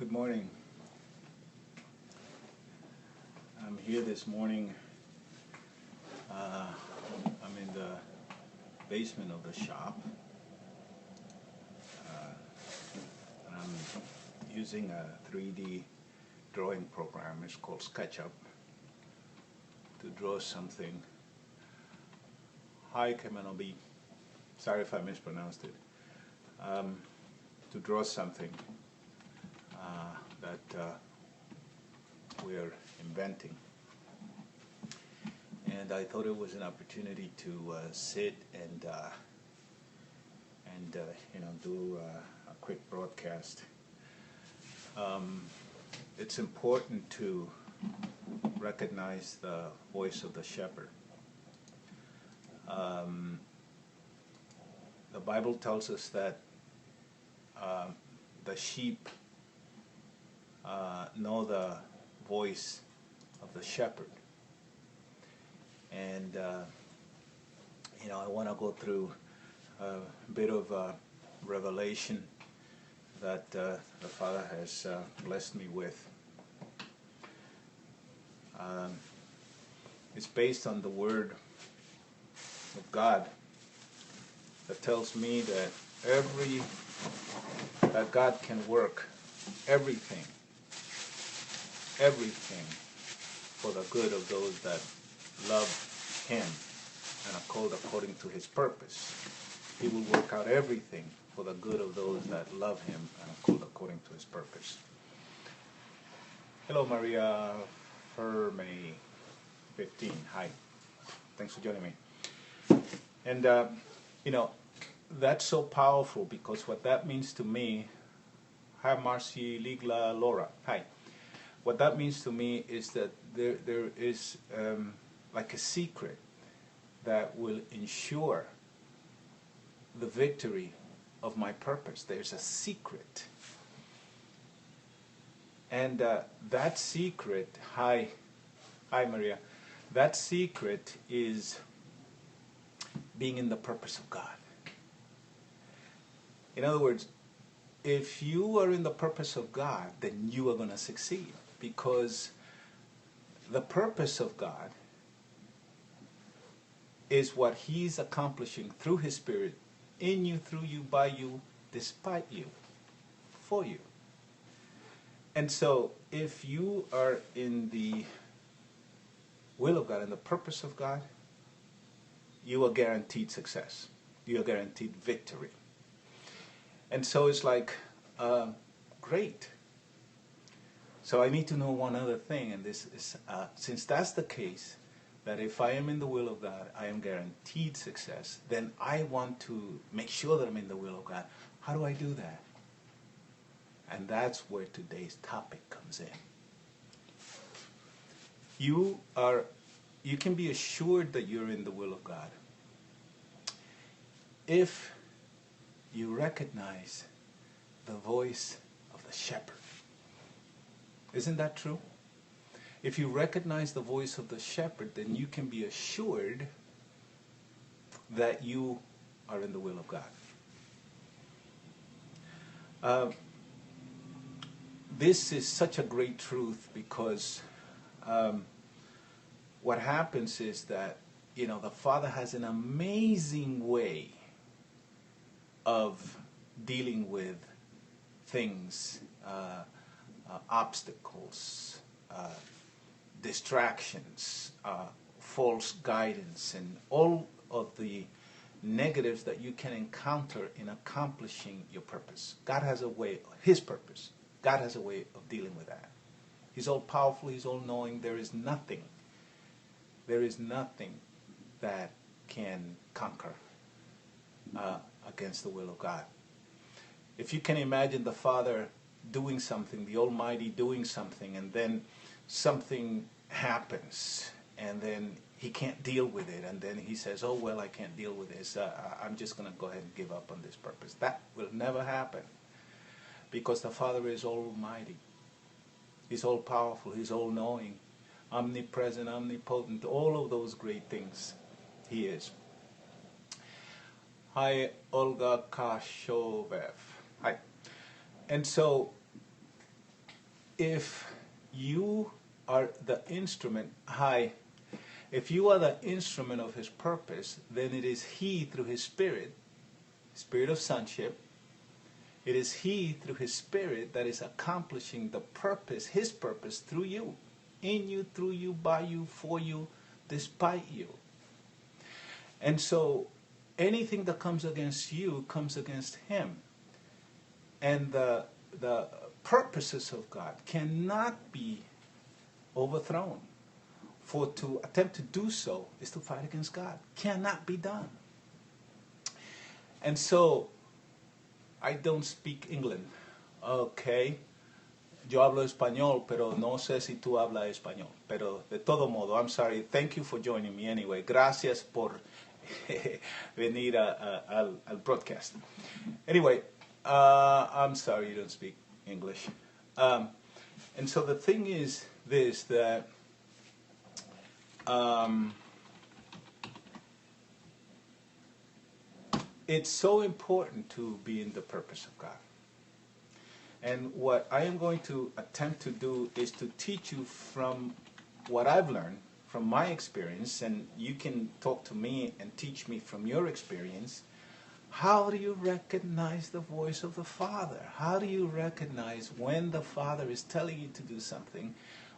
Good morning. I'm here this morning. I'm in the basement of the shop. I'm using a 3D drawing program. It's called SketchUp to draw something. Hi, Kamenobi. Sorry if I mispronounced it. To draw something that we're inventing. And I thought it was an opportunity to sit and do a quick broadcast. It's important to recognize the voice of the shepherd. The Bible tells us that the sheep know the voice of the shepherd. And, I want to go through a bit of revelation that the Father has blessed me with. It's based on the Word of God that tells me that that God can work everything for the good of those that love Him and are called according to His purpose. He will work out everything for the good of those that love Him and are called according to His purpose. Hello, Maria Ferme 15. Hi. Thanks for joining me. And, that's so powerful because what that means to me, hi Marcy Ligla Laura, hi. What that means to me is that there is like a secret that will ensure the victory of my purpose. There's a secret. And that secret, hi Maria, that secret is being in the purpose of God. In other words, if you are in the purpose of God, then you are going to succeed, because the purpose of God is what He's accomplishing through His Spirit, in you, through you, by you, despite you, for you. And so, if you are in the will of God, in the purpose of God, you are guaranteed success. You are guaranteed victory. And so it's like, great. So I need to know one other thing, and this is, since that's the case, that if I am in the will of God, I am guaranteed success, then I want to make sure that I'm in the will of God. How do I do that? And that's where today's topic comes in. You can be assured that you're in the will of God if you recognize the voice of the shepherd. Isn't that true? If you recognize the voice of the shepherd, then you can be assured that you are in the will of God. This is such a great truth because what happens is that, the Father has an amazing way of dealing with things, obstacles, distractions, false guidance, and all of the negatives that you can encounter in accomplishing your purpose. God has a way, His purpose. God has a way of dealing with that. He's all powerful, He's all knowing. There is nothing that can conquer against the will of God. If you can imagine the Father doing something, the Almighty doing something, and then something happens, and then He can't deal with it, and then He says, oh, well, I can't deal with this. I'm just going to go ahead and give up on this purpose. That will never happen, because the Father is almighty. He's all powerful. He's all knowing, omnipresent, omnipotent, all of those great things He is. Hi, Olga Kashovev. Hi. And so if you are the instrument, if you are the instrument of his purpose, then it is he through his spirit of sonship, it is he through his spirit that is accomplishing the purpose, his purpose through you, in you, through you, by you, for you, despite you. And so anything that comes against you comes against him. And the purposes of God cannot be overthrown. For to attempt to do so is to fight against God. Cannot be done. And so, I don't speak England. Okay. Yo hablo español, pero no sé si tú hablas español. Pero de todo modo, I'm sorry. Thank you for joining me anyway. Gracias por venir al broadcast. Anyway, I'm sorry you don't speak English. And so the thing is this, that it's so important to be in the purpose of God. And what I am going to attempt to do is to teach you from what I've learned, from my experience, and you can talk to me and teach me from your experience. How do you recognize the voice of the Father? How do you recognize when the Father is telling you to do something,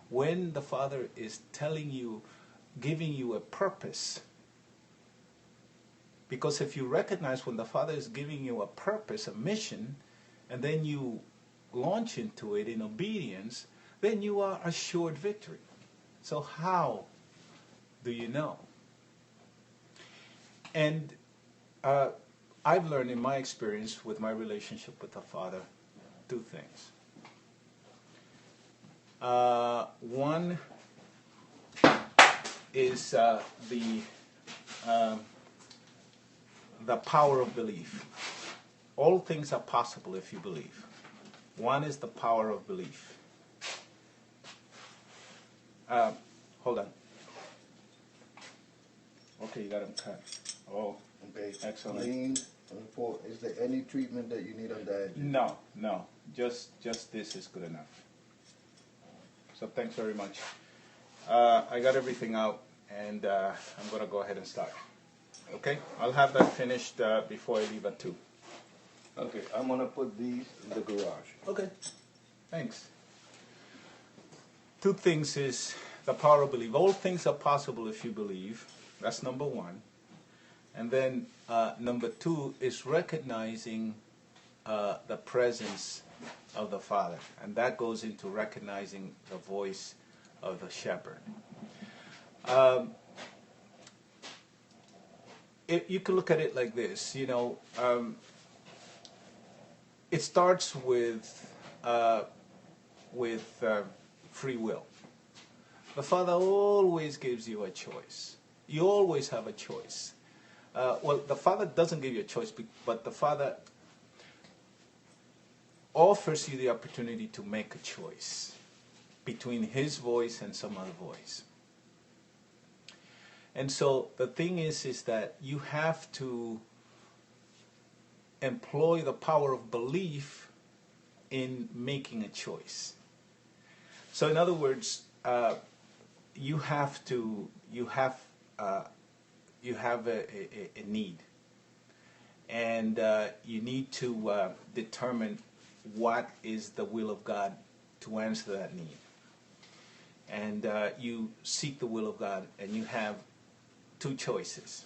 when the Father is telling you, giving you a purpose? Because if you recognize when the Father is giving you a purpose, a mission, and then you launch into it in obedience, then you are assured victory. So how do you know? And I've learned in my experience with my relationship with the Father, two things. One is the power of belief. All things are possible if you believe. One is the power of belief. Hold on. Okay, you got him cut. Oh, Okay. excellent. Clean. Is there any treatment that you need on that? No. Just this is good enough. So thanks very much. I got everything out, and I'm going to go ahead and start. Okay? I'll have that finished before I leave at 2. Okay, I'm gonna put these in the garage. Okay. Thanks. Two things is the power of belief. All things are possible if you believe. That's number one. And then number 2 is recognizing the presence of the Father. And that goes into recognizing the voice of the shepherd. You can look at it like this, it starts with free will. The Father always gives you a choice. You always have a choice. Well, the Father doesn't give you a choice, but the Father offers you the opportunity to make a choice between His voice and some other voice. And so the thing is that you have to employ the power of belief in making a choice. So in other words, you have a need, and you need to determine what is the will of God to answer that need. And you seek the will of God, and you have two choices.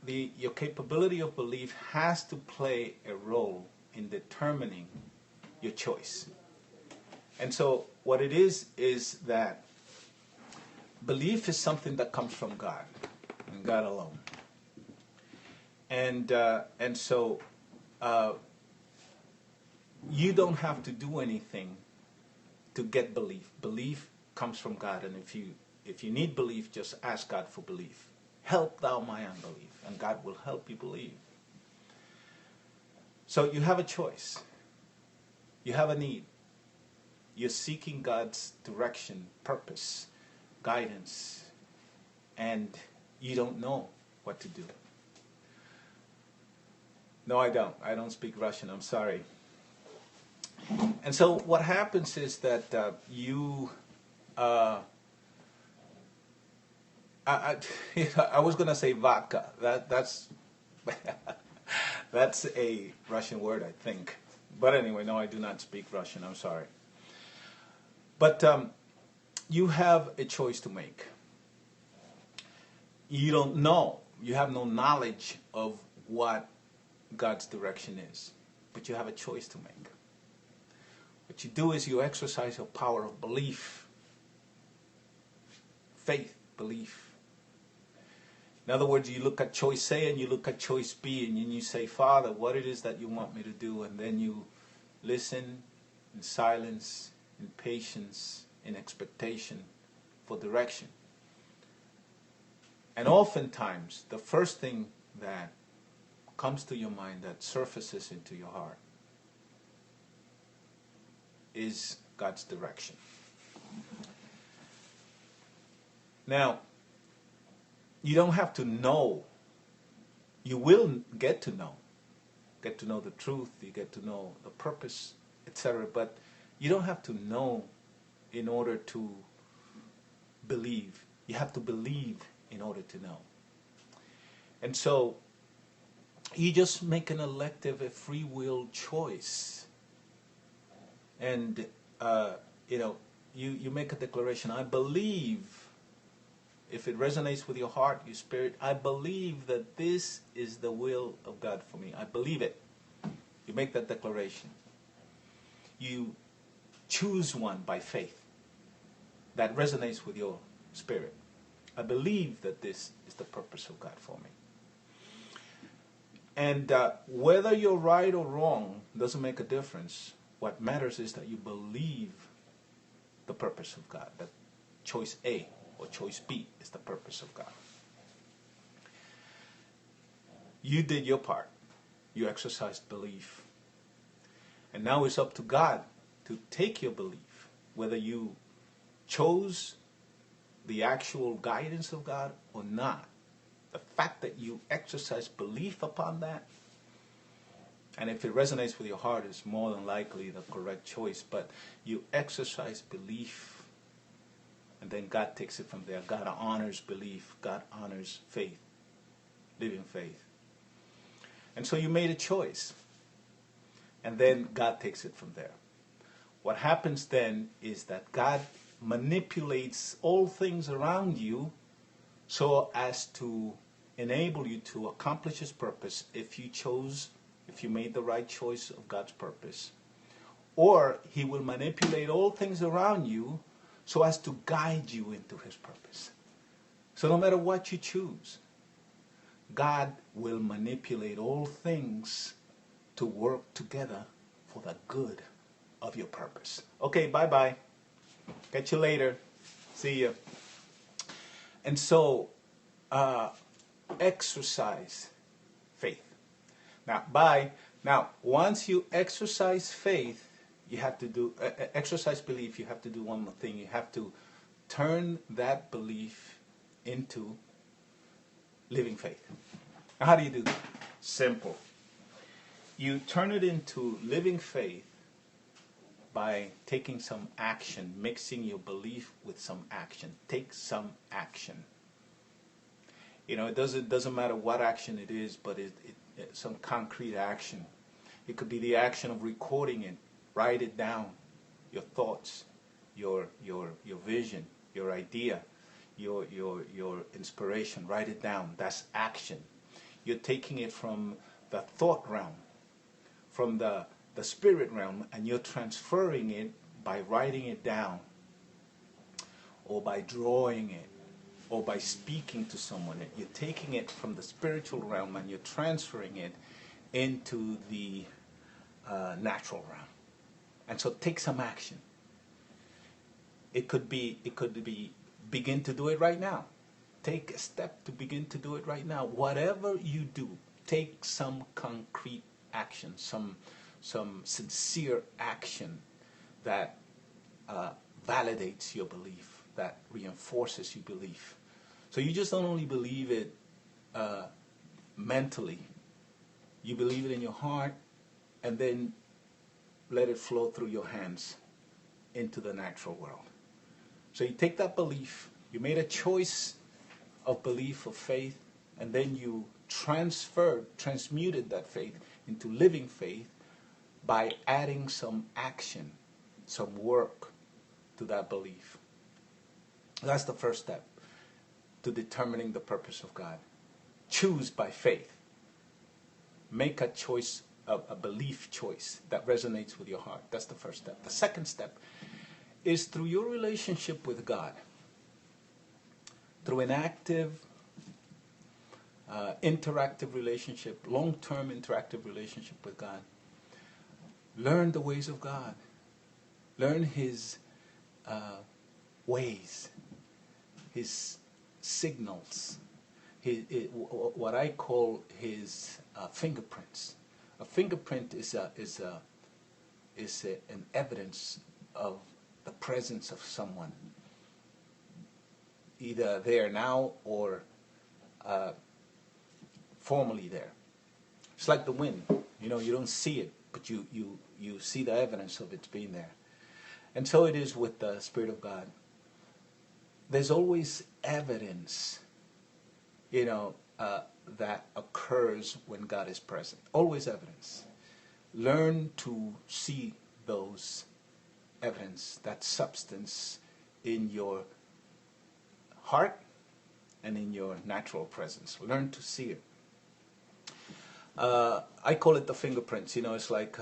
Your capability of belief has to play a role in determining your choice. And so what it is that belief is something that comes from God, and God alone. And so you don't have to do anything to get belief. Belief comes from God, and if you need belief, just ask God for belief. Help thou my unbelief, and God will help you believe. So you have a choice. You have a need. You're seeking God's direction, purpose, guidance, and you don't know what to do. No, I don't. I don't speak Russian. I'm sorry. And so what happens is that I, I was going to say vodka. That's that's a Russian word, I think. But anyway, no, I do not speak Russian. I'm sorry. But you have a choice to make. You don't know. You have no knowledge of what God's direction is. But you have a choice to make. What you do is you exercise your power of belief. Faith, belief. In other words, you look at choice A and you look at choice B, and then you say, Father, what it is that you want me to do? And then you listen in silence, in patience, in expectation for direction. And oftentimes, the first thing that comes to your mind, that surfaces into your heart, is God's direction. Now, you don't have to know. You will get to know. Get to know the truth, you get to know the purpose, etc. But you don't have to know in order to believe. You have to believe in order to know. And so you just make an elective, a free will choice. And, you make a declaration, I believe, if it resonates with your heart, your spirit, I believe that this is the will of God for me. I believe it. You make that declaration. You choose one by faith that resonates with your spirit. I believe that this is the purpose of God for me. And whether you're right or wrong doesn't make a difference. What matters is that you believe the purpose of God, that choice A or choice B is the purpose of God. You did your part. You exercised belief. And now it's up to God to take your belief, whether you chose the actual guidance of God or not. The fact that you exercise belief upon that, and if it resonates with your heart, is more than likely the correct choice. But you exercise belief, and then God takes it from there. God honors belief. God honors faith, living faith. And so you made a choice, and then God takes it from there. What happens then is that God manipulates all things around you so as to enable you to accomplish His purpose if you made the right choice of God's purpose. Or He will manipulate all things around you so as to guide you into His purpose. So no matter what you choose, God will manipulate all things to work together for the good of your purpose. Okay, bye-bye. Catch you later. See you. And so, exercise faith. Now, Now, once you exercise faith, you have to do, exercise belief, you have to do one more thing. You have to turn that belief into living faith. Now, how do you do that? Simple. You turn it into living faith by taking some action, mixing your belief with some action. Take some action. You know, it doesn't matter what action it is, but some concrete action. It could be the action of recording it. Write it down. Your thoughts, your vision, your idea, your inspiration. Write it down. That's action. You're taking it from the thought realm, from the spirit realm, and you're transferring it by writing it down, or by drawing it, or by speaking to someone. You're taking it from the spiritual realm and you're transferring it into the natural realm. And so take some action. It could be begin to do it right now. Take a step to begin to do it right now. Whatever you do, take some concrete action, some sincere action that validates your belief, that reinforces your belief. So you just don't only believe it mentally. You believe it in your heart, and then let it flow through your hands into the natural world. So you take that belief, you made a choice of belief, of faith, and then you transmuted that faith into living faith by adding some action, some work to that belief. That's the first step to determining the purpose of God. Choose by faith. Make a choice, a belief choice that resonates with your heart. That's the first step. The second step is through your relationship with God, through an active, interactive relationship, long-term interactive relationship with God. Learn the ways of God. Learn His ways, His signals, what I call His fingerprints. A fingerprint is an evidence of the presence of someone, either there now or formerly there. It's like the wind. You know, you don't see it, but you see the evidence of it being there. And so it is with the Spirit of God. There's always evidence, that occurs when God is present. Always evidence. Learn to see those evidence, that substance in your heart and in your natural presence. Learn to see it. I call it the fingerprints. It's like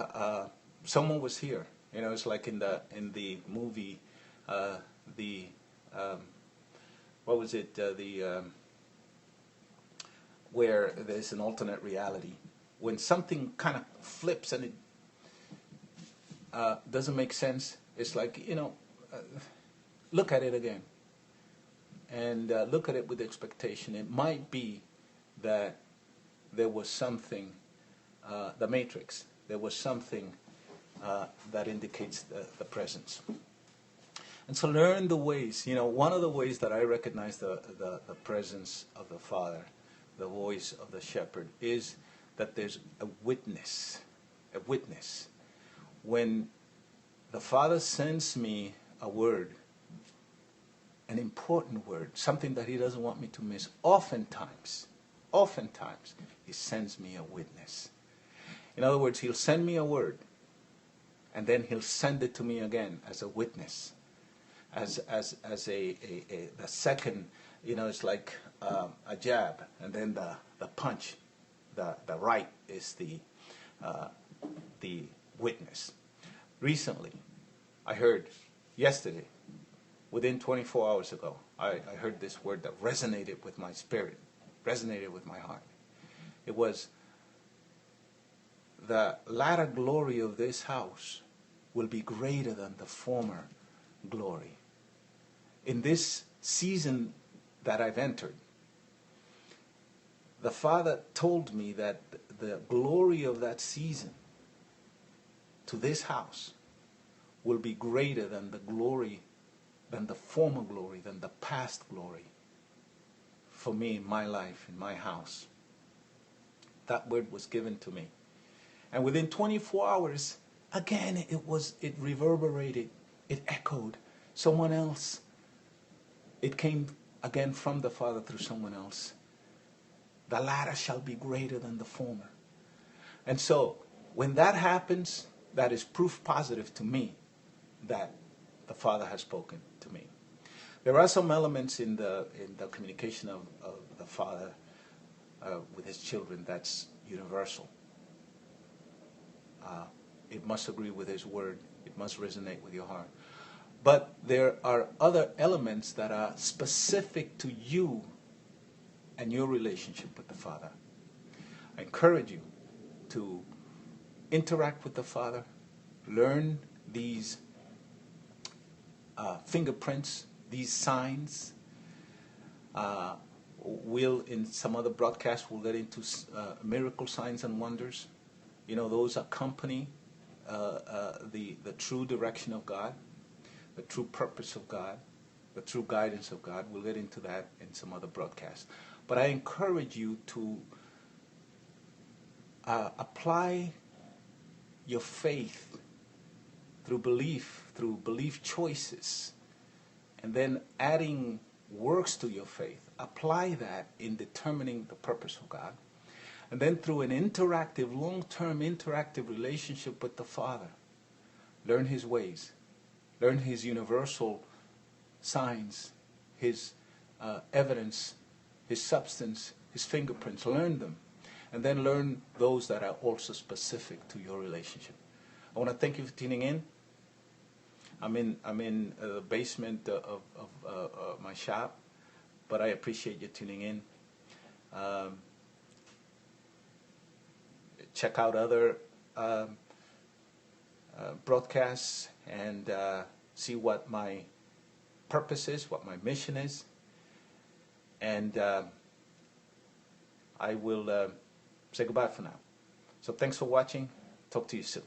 someone was here. It's like in the movie, what was it? Where there's an alternate reality. When something kind of flips and it doesn't make sense, it's like, look at it again. And look at it with expectation. It might be that there was something, the matrix, there was something that indicates the presence. And so learn the ways. One of the ways that I recognize the presence of the Father, the voice of the shepherd, is that there's a witness. A witness. When the Father sends me a word, an important word, something that He doesn't want me to miss, oftentimes, He sends me a witness. In other words, He'll send me a word, and then He'll send it to me again as a witness, as the second. It's like a jab, and then the punch, the right is the witness. Recently, I heard yesterday, within 24 hours ago, I heard this word that resonated with my spirit, resonated with my heart. It was, the latter glory of this house will be greater than the former glory. In this season that I've entered, the Father told me that the glory of that season to this house will be greater than the glory, than the former glory, than the past glory for me in my life, in my house. That word was given to me. And within 24 hours, again, it reverberated, it echoed. Someone else, it came again from the Father through someone else. The latter shall be greater than the former. And so, when that happens, that is proof positive to me that the Father has spoken to me. There are some elements in the communication of the Father with His children that's universal. It must agree with His word. It must resonate with your heart. But there are other elements that are specific to you and your relationship with the Father. I encourage you to interact with the Father, learn these fingerprints, these signs. We'll, in some other broadcasts, we'll get into miracle signs and wonders. Those accompany the true direction of God, the true purpose of God, the true guidance of God. We'll get into that in some other broadcasts. But I encourage you to apply your faith through belief choices, and then adding works to your faith. Apply that in determining the purpose of God. And then through an interactive, long-term interactive relationship with the Father, learn His ways, learn His universal signs, His evidence, His substance, His fingerprints. Learn them. And then learn those that are also specific to your relationship. I want to thank you for tuning in. I'm in the basement of my shop, but I appreciate you tuning in. Check out other broadcasts and see what my purpose is, what my mission is. And I will say goodbye for now. So thanks for watching. Talk to you soon.